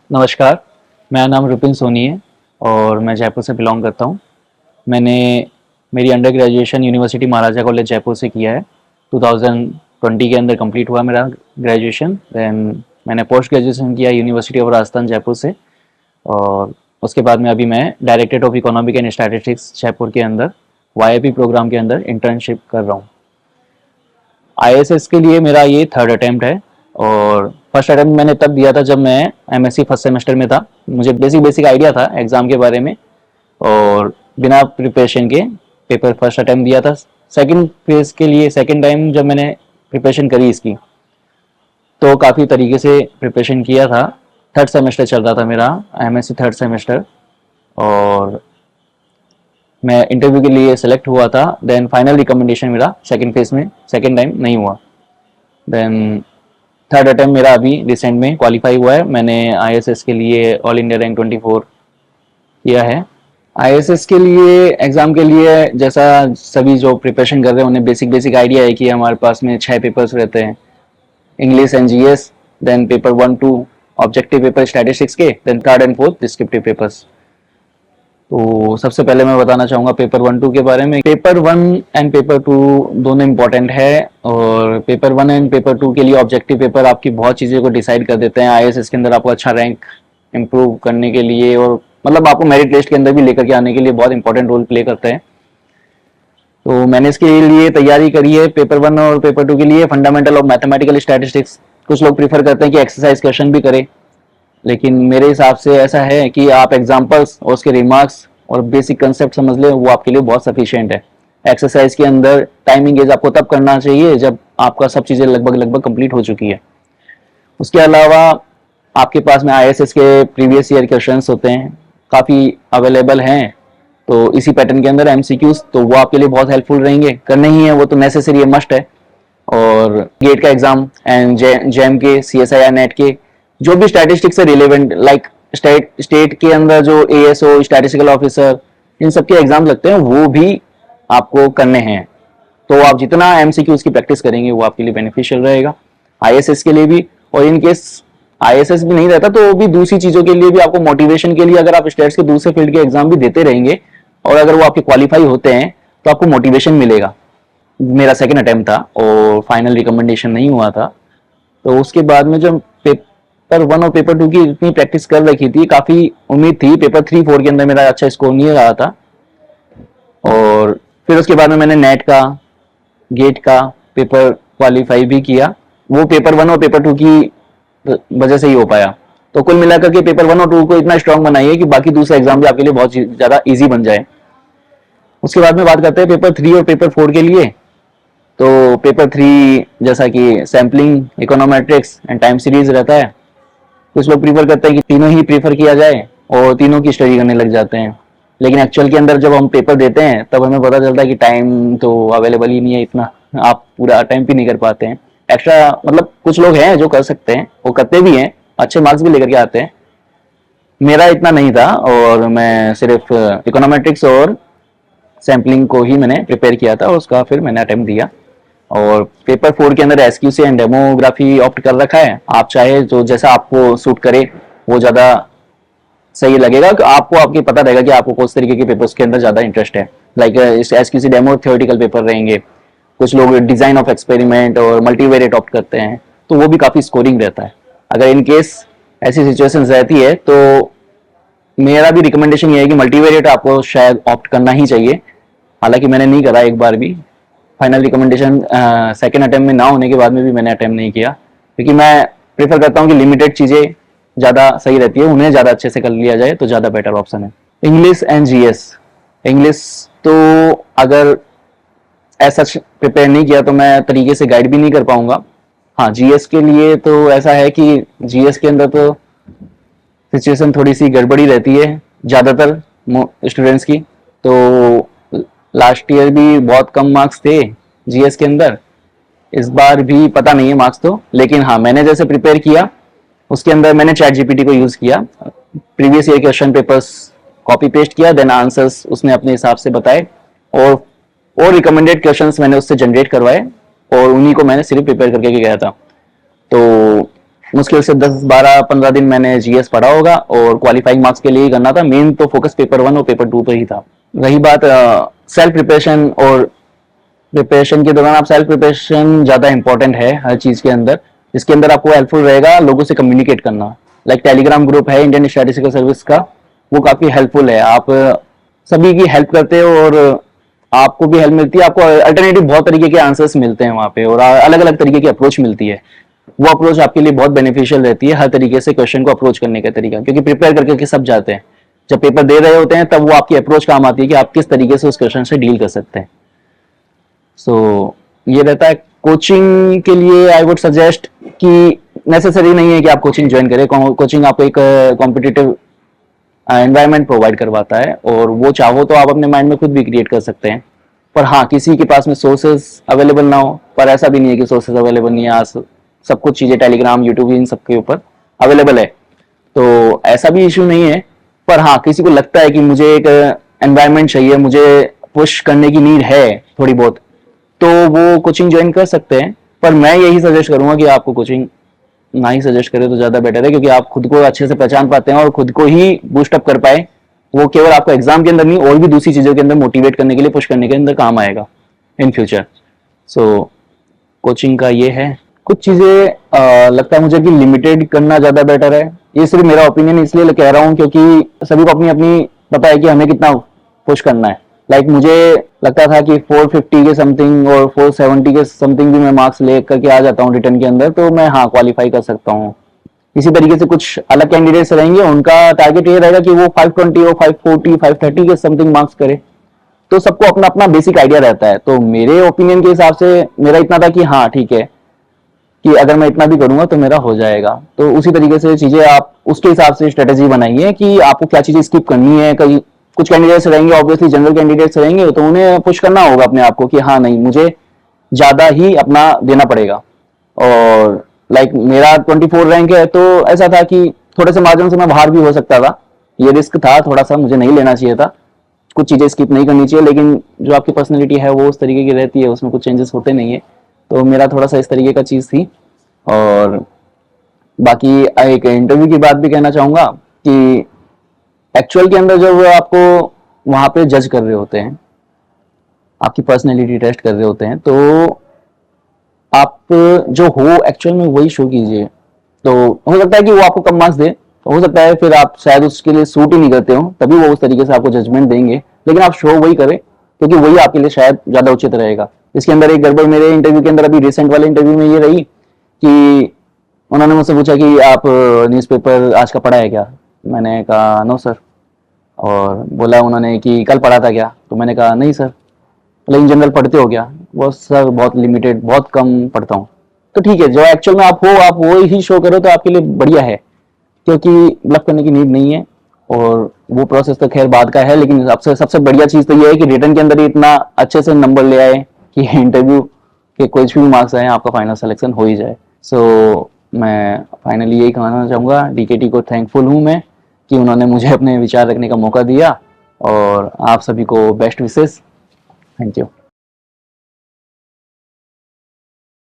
नमस्कार, मेरा नाम रुपिन सोनी है और मैं जयपुर से बिलॉन्ग करता हूँ। मैंने मेरी अंडर ग्रेजुएशन यूनिवर्सिटी महाराजा कॉलेज जयपुर से किया है। 2020 के अंदर कंप्लीट हुआ मेरा ग्रेजुएशन। देन मैंने पोस्ट ग्रेजुएशन किया यूनिवर्सिटी ऑफ राजस्थान जयपुर से, और उसके बाद में अभी मैं directorate of economic and statistics Jaipur के अंदर वाईआईपी प्रोग्राम के अंदर इंटर्नशिप कर रहा हूँ। आईएएस के लिए मेरा ये थर्ड अटेम्प्ट है, और फर्स्ट अटेम्प्ट मैंने तब दिया था जब मैं एमएससी फर्स्ट सेमेस्टर में था। मुझे बेसिक आइडिया था एग्ज़ाम के बारे में, और बिना प्रिपरेशन के पेपर फर्स्ट अटेम्प्ट दिया था। सेकंड फेज के लिए सेकंड टाइम जब मैंने प्रिपरेशन करी इसकी, तो काफ़ी तरीके से प्रिपरेशन किया था। थर्ड सेमेस्टर चल रहा था मेरा, एमएससी थर्ड सेमेस्टर, और मैं इंटरव्यू के लिए सेलेक्ट हुआ था। देन फाइनल रिकमेंडेशन मेरा सेकंड फेज में सेकंड टाइम नहीं हुआ। देन थर्ड अटेम्प्ट मेरा अभी रिसेंट में क्वालिफाई हुआ है। मैंने आईएसएस के लिए ऑल इंडिया रैंक 24 किया है। आईएसएस के लिए एग्ज़ाम के लिए जैसा सभी जो प्रिपरेशन कर रहे हैं उन्हें बेसिक आइडिया है कि हमारे पास में 6 पेपर्स रहते हैं, English and GS, then paper 1-2 objective paper statistics के, then third and fourth descriptive papers. तो सबसे पहले मैं बताना चाहूँगा पेपर 1-2 के बारे में। पेपर 1 एंड पेपर 2 दोनों इंपॉर्टेंट है, और पेपर 1 एंड पेपर 2 के लिए ऑब्जेक्टिव पेपर आपकी बहुत चीज़ों को डिसाइड कर देते हैं। आईएएस के अंदर आपको अच्छा रैंक इम्प्रूव करने के लिए, और मतलब आपको मेरिट लिस्ट के अंदर भी लेकर के आने के लिए बहुत इंपॉर्टेंट रोल प्ले करते हैं। तो मैंने इसके लिए तैयारी करी है पेपर 1 और पेपर 2 के लिए। फंडामेंटल ऑफ मैथमेटिकल स्टैटिस्टिक्स, कुछ लोग प्रीफर करते हैं कि एक्सरसाइज क्वेश्चन भी करें, लेकिन मेरे हिसाब से ऐसा है कि आप एग्जाम्पल्स और उसके रिमार्क्स और बेसिक कंसेप्ट समझ लें, वो आपके लिए बहुत सफिशिएंट है। एक्सरसाइज के अंदर टाइमिंग गेज आपको तब करना चाहिए जब आपका सब चीज़ें लगभग कंप्लीट हो चुकी है। उसके अलावा आपके पास में आईएएस के प्रीवियस ईयर क्वेश्चंस होते हैं, काफ़ी अवेलेबल हैं। तो इसी पैटर्न के अंदर एमसीक्यूज, तो वो आपके लिए बहुत हेल्पफुल रहेंगे, करने ही है, वो तो नेसेसरी है, मस्ट है। और गेट का एग्जाम एंड जेम के, सीएसआईआर नेट के, जो भी स्टैटिस्टिक्स से रिलेवेंट, लाइक स्टेट के अंदर जो एएसओ स्टैटिस्टिकल ऑफिसर, इन सब के एग्जाम लगते हैं, वो भी आपको करने हैं। तो आप जितना एमसीक्यूज की प्रैक्टिस करेंगे वो आपके लिए बेनिफिशियल रहेगा, आईएसएस के लिए भी। और इन केस आईएसएस भी नहीं रहता तो भी दूसरी चीजों के लिए भी आपको मोटिवेशन के लिए, अगर आप स्टेट्स के दूसरे फील्ड के एग्जाम भी देते रहेंगे और अगर वो आपके क्वालिफाई होते हैं तो आपको मोटिवेशन मिलेगा। मेरा सेकंड अटेम्प्ट था और फाइनल रिकमेंडेशन नहीं हुआ था। तो उसके बाद में जब पेपर 1 और पेपर 2 की इतनी प्रैक्टिस कर रखी थी, काफ़ी उम्मीद थी। पेपर 3-4 के अंदर मेरा अच्छा स्कोर नहीं रहा था, और फिर उसके बाद में मैंने नेट का, गेट का पेपर क्वालिफाई भी किया। वो पेपर 1 और पेपर 2 की वजह से ही हो पाया। तो कुल मिलाकर के पेपर 1 और 2 को इतना स्ट्रांग बनाइए कि बाकी दूसरे एग्जाम भी आपके लिए बहुत ज़्यादा ईजी बन जाए। उसके बाद में बात करते हैं पेपर 3 और पेपर 4 के लिए। तो पेपर 3 जैसा कि sampling, econometrics and time series रहता है। कुछ लोग प्रीफर करते हैं कि तीनों ही प्रीफर किया जाए और तीनों की स्टडी करने लग जाते हैं, लेकिन एक्चुअल के अंदर जब हम पेपर देते हैं तब हमें पता चलता है कि टाइम तो अवेलेबल ही नहीं है इतना, आप पूरा टाइम भी नहीं कर पाते हैं। एक्स्ट्रा मतलब कुछ लोग हैं जो कर सकते हैं, वो करते भी हैं, अच्छे मार्क्स भी लेकर के आते हैं। मेरा इतना नहीं था, और मैं सिर्फ इकोनोमेट्रिक्स और सैम्पलिंग को ही मैंने प्रिपेयर किया था, और उसका फिर मैंने अटेम्प्ट दिया। और पेपर 4 के अंदर एसक्यूसी एंड डेमोग्राफी ऑप्ट कर रखा है। आप चाहे जो जैसा आपको सूट करे वो ज़्यादा सही लगेगा, कि आपको आपकी पता रहेगा कि आपको किस तरीके के पेपर्स के अंदर ज़्यादा इंटरेस्ट है। Like SQC demo theoretical paper रहेंगे, कुछ लोग डिज़ाइन ऑफ एक्सपेरिमेंट और मल्टीवेरिएट ऑप्ट करते हैं, तो वो भी काफ़ी स्कोरिंग रहता है। अगर इन केस ऐसी सिचुएशन रहती है तो मेरा भी रिकमेंडेशन ये है कि मल्टीवेरिएट आपको शायद ऑप्ट करना ही चाहिए। हालांकि मैंने नहीं करा एक बार भी। फाइनल रिकमेंडेशन सेकंड अटेम्प्ट में ना होने के बाद में भी मैंने अटेम्प्ट नहीं किया, क्योंकि मैं प्रेफर करता हूँ कि लिमिटेड चीज़ें ज़्यादा सही रहती है, उन्हें ज़्यादा अच्छे से कर लिया जाए तो ज़्यादा बेटर ऑप्शन है। इंग्लिश एंड जीएस, इंग्लिश तो अगर ऐसा प्रिपेयर नहीं किया तो मैं तरीके से गाइड भी नहीं कर पाऊंगा। हाँ, जीएस के लिए तो ऐसा है कि जीएस के अंदर तो सिचुएशन थोड़ी सी गड़बड़ी रहती है ज़्यादातर स्टूडेंट्स की। तो लास्ट ईयर भी बहुत कम मार्क्स थे जीएस के अंदर, इस बार भी पता नहीं है मार्क्स तो, लेकिन हाँ मैंने जैसे प्रिपेयर किया उसके अंदर मैंने चैट जीपीटी को यूज़ किया, previous year question papers copy paste किया, देन आंसर्स उसने अपने हिसाब से बताए, और रिकमेंडेड क्वेश्चंस मैंने उससे जनरेट करवाए, और उन्हीं को मैंने सिर्फ प्रिपेयर करके गया था। तो मुश्किल से 10, 12, 15 दिन मैंने जीएस पढ़ा होगा और क्वालिफाइंग मार्क्स के लिए ही करना था। मेन तो फोकस पेपर 1 और पेपर 2 पे ही था। रही बात सेल्फ प्रिपरेशन, और प्रिपरेशन के दौरान आप सेल्फ प्रिपरेशन ज़्यादा इंपॉर्टेंट है हर चीज़ के अंदर। इसके अंदर आपको हेल्पफुल रहेगा लोगों से कम्युनिकेट करना। लाइक टेलीग्राम ग्रुप है इंडियन स्टैटिस्टिकल सर्विस का, वो काफ़ी हेल्पफुल है। आप सभी की हेल्प करते हो और आपको भी हेल्प मिलती है। आपको अल्टरनेटिव बहुत तरीके के आंसर्स मिलते हैं वहाँ पे, और अलग अलग तरीके की अप्रोच मिलती है। वो अप्रोच आपके लिए बहुत बेनिफिशियल रहती है, हर तरीके से क्वेश्चन को अप्रोच करने का तरीका, क्योंकि प्रिपेयर करके सब जाते हैं। जब पेपर दे रहे होते हैं तब वो आपकी अप्रोच काम आती है कि आप किस तरीके से उस क्वेश्चन से डील कर सकते हैं। ये रहता है। कोचिंग के लिए आई वुड सजेस्ट कि नेसेसरी नहीं है कि आप कोचिंग ज्वाइन करें। कोचिंग आपको एक कॉम्पिटिटिव एनवायरनमेंट प्रोवाइड करवाता है, और वो चाहो तो आप अपने माइंड में खुद भी क्रिएट कर सकते हैं। पर हाँ, किसी के पास में सोर्सेज अवेलेबल ना हो, पर ऐसा भी नहीं है कि सोर्सेज अवेलेबल नहीं है। आज सब कुछ चीज़ें टेलीग्राम, यूट्यूब, इन सब के ऊपर अवेलेबल है, तो ऐसा भी इशू नहीं है। पर हाँ, किसी को लगता है कि मुझे एक एनवायरनमेंट चाहिए, मुझे पुश करने की नीड है थोड़ी बहुत, तो वो कोचिंग ज्वाइन कर सकते हैं। पर मैं यही सजेस्ट करूंगा कि आपको कोचिंग ना ही सजेस्ट करें तो ज़्यादा बेटर है, क्योंकि आप खुद को अच्छे से पहचान पाते हैं और खुद को ही बूस्टअप कर पाए। वो केवल आपको एग्जाम के अंदर नहीं, और भी दूसरी चीज़ों के अंदर मोटिवेट करने के लिए, पुश करने के अंदर काम आएगा इन फ्यूचर। कोचिंग का ये है। कुछ चीज़ें लगता है मुझे कि लिमिटेड करना ज़्यादा बेटर है। ये सिर्फ मेरा ओपिनियन इसलिए कह रहा हूँ क्योंकि सभी को अपनी अपनी पता है कि हमें कितना पुश करना है। लाइक मुझे लगता था कि 450 के समथिंग और 470 के समथिंग भी मैं मार्क्स ले करके आ जाता हूँ रिटर्न के अंदर, तो मैं हाँ क्वालिफाई कर सकता हूँ। इसी तरीके से कुछ अलग कैंडिडेट्स रहेंगे, उनका टारगेट ये रहेगा कि वो 520 और 540, 530 के समथिंग मार्क्स करे। तो सबको अपना अपना बेसिक आइडिया रहता है। तो मेरे ओपिनियन के हिसाब से मेरा इतना था कि हाँ ठीक है, कि अगर मैं इतना भी करूंगा तो मेरा हो जाएगा। तो उसी तरीके से चीजें आप उसके हिसाब से स्ट्रेटेजी बनाइए कि आपको क्या चीजें स्किप करनी है। कई कुछ कैंडिडेट्स रहेंगे, ऑब्वियसली जनरल कैंडिडेट्स रहेंगे, तो उन्हें पुश करना होगा अपने आप को कि हाँ नहीं, मुझे ज्यादा ही अपना देना पड़ेगा। और लाइक मेरा 24 रैंक है, तो ऐसा था कि थोड़े से मार्जिन से मैं बाहर भी हो सकता था। ये रिस्क था थोड़ा सा, मुझे नहीं लेना चाहिए था। कुछ चीजें स्किप नहीं करनी चाहिए, लेकिन जो आपकी पर्सनैलिटी है वो उस तरीके की रहती है, उसमें कुछ चेंजेस होते नहीं है। तो मेरा थोड़ा सा इस तरीके का चीज़ थी। और बाकी एक इंटरव्यू की बात भी कहना चाहूँगा कि एक्चुअल के अंदर जब आपको वहाँ पे जज कर रहे होते हैं, आपकी पर्सनैलिटी टेस्ट कर रहे होते हैं, तो आप जो हो एक्चुअल में वही शो कीजिए। तो हो सकता है कि वो आपको कम मार्क्स दे, तो हो सकता है फिर आप शायद उसके लिए सूट ही नहीं करते हो, तभी वो उस तरीके से आपको जजमेंट देंगे। लेकिन आप शो वही करें, क्योंकि वही आपके लिए शायद ज़्यादा उचित रहेगा। इसके अंदर एक गड़बड़ मेरे इंटरव्यू के अंदर, अभी रिसेंट वाले इंटरव्यू में ये रही कि उन्होंने मुझसे पूछा कि आप न्यूज़पेपर आज का पढ़ा है क्या? मैंने कहा नो सर। और बोला उन्होंने कि कल पढ़ा था क्या? तो मैंने कहा नहीं सर। बोला इन जनरल पढ़ते हो क्या? वो सर बहुत लिमिटेड, बहुत कम पढ़ता हूँ। तो ठीक है, जो एक्चुअल में आप हो, आप वो ही शो करो तो आपके लिए बढ़िया है, क्योंकि ब्लफ करने की नीड नहीं है। और वो प्रोसेस तो खैर बाद का है, लेकिन सबसे सबसे बढ़िया चीज़ तो ये है कि रिटर्न के अंदर ही इतना अच्छे से नंबर ले आए कि इंटरव्यू के कुछ भी मार्क्स आए आपका फाइनल सिलेक्शन हो ही जाए। मैं फाइनली यही कहना चाहूँगा, डीकेटी को थैंकफुल हूँ मैं कि उन्होंने मुझे अपने विचार रखने का मौका दिया। और आप सभी को बेस्ट विशेस। Thank you.